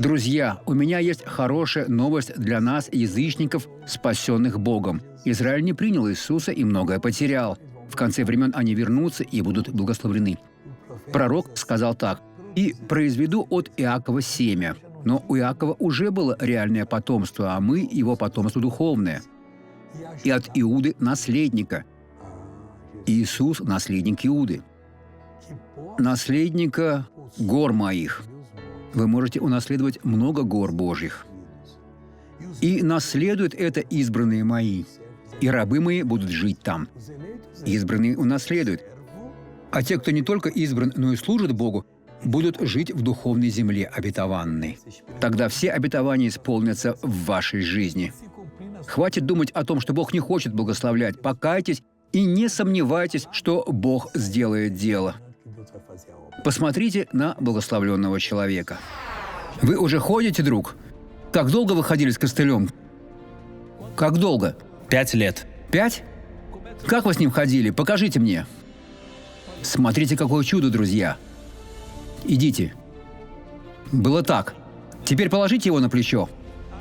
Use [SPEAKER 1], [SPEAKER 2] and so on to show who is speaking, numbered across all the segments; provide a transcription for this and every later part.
[SPEAKER 1] Друзья, у меня есть хорошая новость для нас, язычников, спасенных Богом. Израиль не принял Иисуса и многое потерял. В конце времен они вернутся и будут благословлены. Пророк сказал так: «И произведу от Иакова семя». Но у Иакова уже было реальное потомство, а мы – его потомство духовное. «И от Иуды – наследника». Иисус – наследник Иуды. «Наследника гор моих». Вы можете унаследовать много гор Божьих. «И наследуют это избранные мои, и рабы мои будут жить там». Избранные унаследуют. А те, кто не только избран, но и служит Богу, будут жить в духовной земле обетованной. Тогда все обетования исполнятся в вашей жизни. Хватит думать о том, что Бог не хочет благословлять. Покайтесь и не сомневайтесь, что Бог сделает дело. Посмотрите на благословленного человека. Вы уже ходите, друг? Как долго вы ходили с костылем? Как долго?
[SPEAKER 2] 5 лет.
[SPEAKER 1] 5? Как вы с ним ходили? Покажите мне. Смотрите, какое чудо, друзья. Идите. Было так. Теперь положите его на плечо.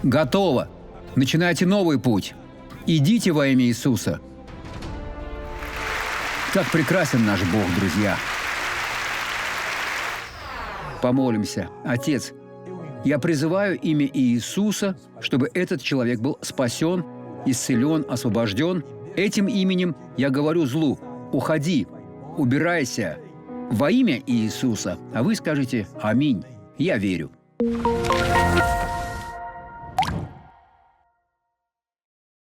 [SPEAKER 1] Готово. Начинайте новый путь. Идите во имя Иисуса. Как прекрасен наш Бог, друзья. Помолимся. Отец, я призываю имя Иисуса, чтобы этот человек был спасен, исцелен, освобожден. Этим именем я говорю злу: уходи, убирайся во имя Иисуса. А вы скажете: аминь. Я верю.